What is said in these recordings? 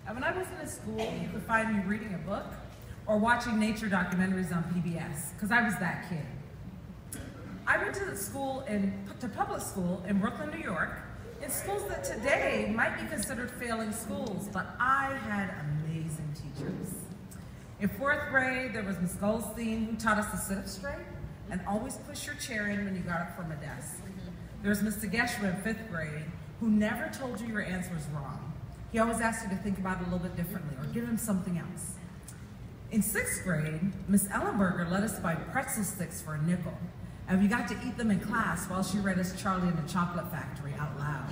And when I wasn't in school, you could find me reading a book or watching nature documentaries on PBS, because I was that kid. I went to public school in Brooklyn, New York, in schools that today might be considered failing schools, but I had amazing teachers. In 4th grade, there was Miss Goldstein, who taught us to sit up straight and always push your chair in when you got up from a desk. There was Mr. Geshwa in 5th grade, who never told you your answer was wrong. He always asked you to think about it a little bit differently or give him something else. In 6th grade, Miss Ellenberger let us buy pretzel sticks for a nickel, and we got to eat them in class while she read us Charlie and the Chocolate Factory out loud.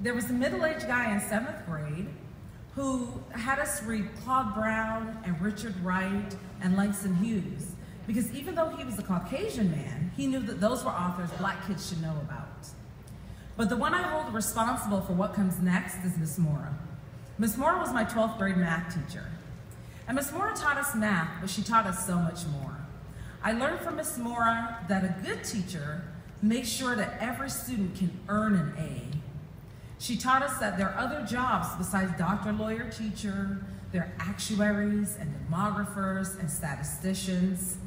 There was a middle-aged guy in 7th grade who had us read Claude Brown and Richard Wright and Langston Hughes, because even though he was a Caucasian man, he knew that those were authors Black kids should know about. But the one I hold responsible for what comes next is Miss Mora. Miss Mora was my 12th grade math teacher. And Miss Mora taught us math, but she taught us so much more. I learned from Miss Mora that a good teacher makes sure that every student can earn an A. She taught us that there are other jobs besides doctor, lawyer, teacher. There are actuaries and demographers and statisticians.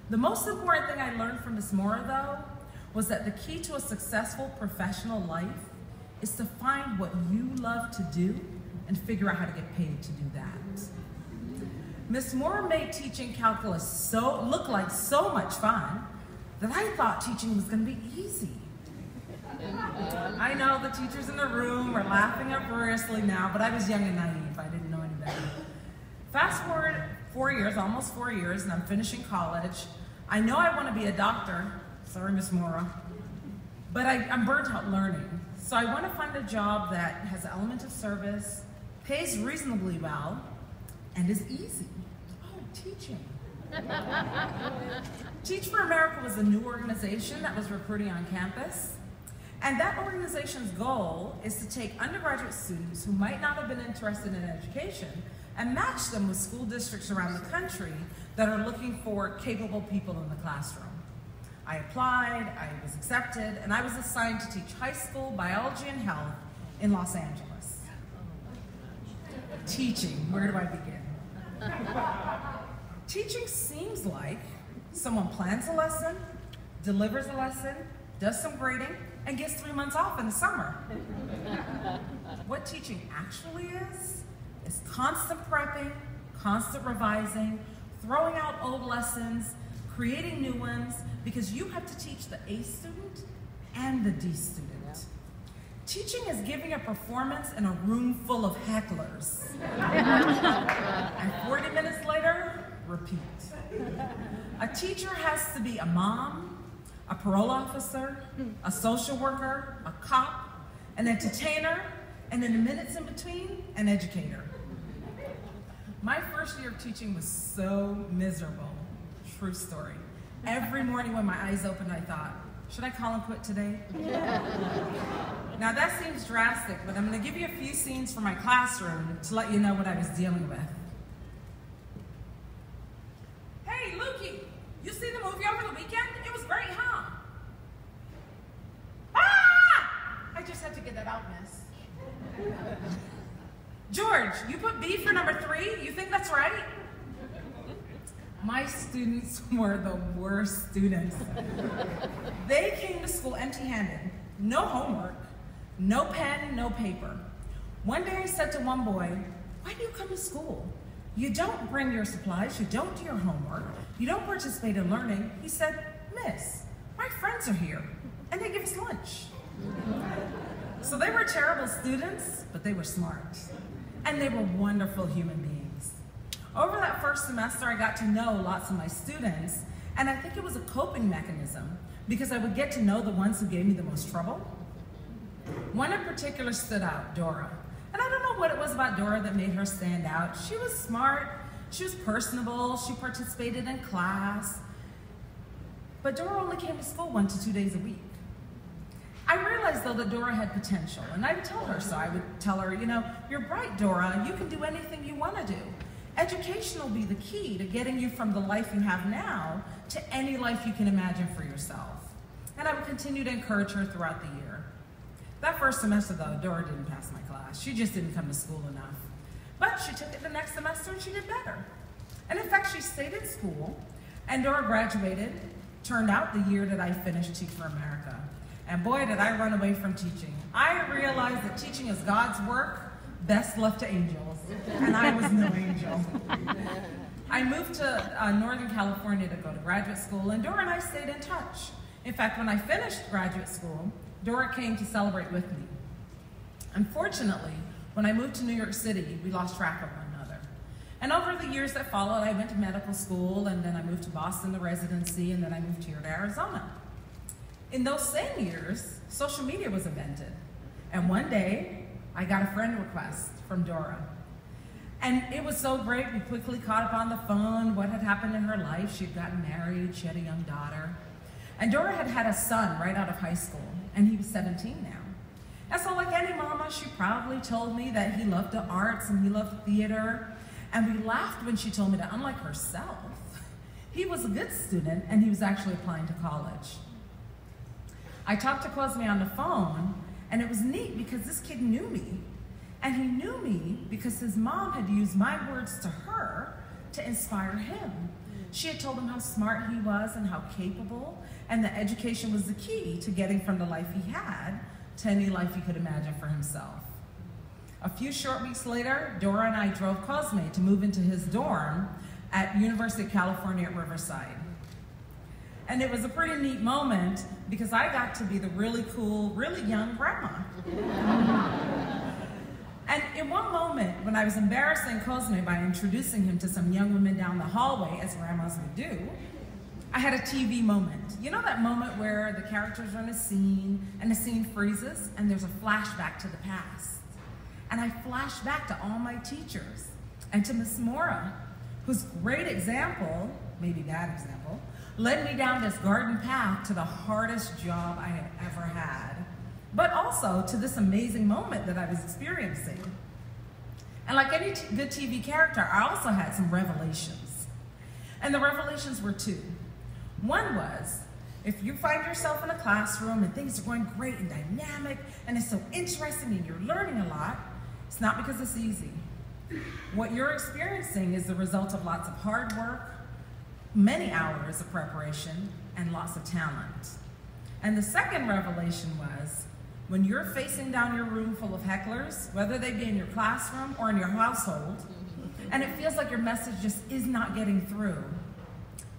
The most important thing I learned from Miss Mora, though, was that the key to a successful professional life is to find what you love to do and figure out how to get paid to do that. Miss Mora made teaching calculus look like so much fun that I thought teaching was going to be easy. I know the teachers in the room are laughing uproariously now, but I was young and naive. I didn't know any better. Fast forward 4 years, almost 4 years, and I'm finishing college. I know I want to be a doctor. Sorry, Miss Mora. But I'm burnt out learning. So I want to find a job that has an element of service, pays reasonably well, and is easy. Oh, teaching. Teach for America was a new organization that was recruiting on campus. And that organization's goal is to take undergraduate students who might not have been interested in education and match them with school districts around the country that are looking for capable people in the classroom. I applied, I was accepted, and I was assigned to teach high school biology and health in Los Angeles. Teaching, where do I begin? Teaching seems like someone plans a lesson, delivers a lesson, does some grading, and gets 3 months off in the summer. What teaching actually is constant prepping, constant revising, throwing out old lessons, creating new ones, because you have to teach the A student and the D student. Teaching is giving a performance in a room full of hecklers. And 40 minutes later, repeat. A teacher has to be a mom, a parole officer, a social worker, a cop, an entertainer, and in the minutes in between, an educator. My first year of teaching was so miserable. True story. Every morning when my eyes opened, I thought, should I call and quit today? Now that seems drastic, but I'm going to give you a few scenes from my classroom to let you know what I was dealing with. Hey, Lukey, you see the movie over the weekend? It was great, huh? Ah! I just had to get that out, miss. George, you put B for number 3? You think that's right? My students were the worst students. They came to school empty-handed, no homework, no pen, no paper. One day I said to one boy, why do you come to school? You don't bring your supplies, you don't do your homework, you don't participate in learning. He said, Miss, my friends are here, and they give us lunch. So they were terrible students, but they were smart. And they were wonderful human beings. Over that first semester, I got to know lots of my students, and I think it was a coping mechanism because I would get to know the ones who gave me the most trouble. One in particular stood out, Dora. And I don't know what it was about Dora that made her stand out. She was smart, she was personable, she participated in class, but Dora only came to school 1 to 2 days a week. I realized, though, that Dora had potential, and I would tell her so. I would tell her, you know, you're bright, Dora, you can do anything you want to do. Education will be the key to getting you from the life you have now to any life you can imagine for yourself. And I would continue to encourage her throughout the year. That first semester, though, Dora didn't pass my class. She just didn't come to school enough. But she took it the next semester and she did better. And in fact, she stayed in school, and Dora graduated, turned out the year that I finished Teach for America. And boy, did I run away from teaching. I realized that teaching is God's work, best left to angels, and I was no angel. I moved to Northern California to go to graduate school, and Dora and I stayed in touch. In fact, when I finished graduate school, Dora came to celebrate with me. Unfortunately, when I moved to New York City, we lost track of one another. And over the years that followed, I went to medical school, and then I moved to Boston to residency, and then I moved here to Arizona. In those same years, social media was invented. And one day, I got a friend request from Dora. And it was so great, we quickly caught up on the phone, what had happened in her life. She'd gotten married, she had a young daughter. And Dora had had a son right out of high school, and he was 17 now. And so like any mama, she proudly told me that he loved the arts and he loved theater. And we laughed when she told me that unlike herself, he was a good student and he was actually applying to college. I talked to Cosme on the phone, and it was neat because this kid knew me. And he knew me because his mom had used my words to her to inspire him. She had told him how smart he was and how capable, and that education was the key to getting from the life he had to any life he could imagine for himself. A few short weeks later, Dora and I drove Cosme to move into his dorm at University of California at Riverside. And it was a pretty neat moment because I got to be the really cool, really young grandma. And in one moment, when I was embarrassing Cosme by introducing him to some young women down the hallway, as grandmas would do, I had a TV moment. You know that moment where the characters are in a scene, and the scene freezes, and there's a flashback to the past. And I flashed back to all my teachers, and to Miss Mora, whose great example, maybe bad example, led me down this garden path to the hardest job I had ever had, but also to this amazing moment that I was experiencing. And like any good TV character, I also had some revelations. And the revelations were two. One was, if you find yourself in a classroom and things are going great and dynamic, and it's so interesting and you're learning a lot, it's not because it's easy. What you're experiencing is the result of lots of hard work, many hours of preparation, and lots of talent. And the second revelation was, when you're facing down your room full of hecklers, whether they be in your classroom or in your household, and it feels like your message just is not getting through,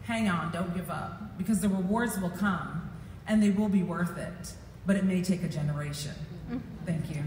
hang on, don't give up, because the rewards will come, and they will be worth it, but it may take a generation. Thank you.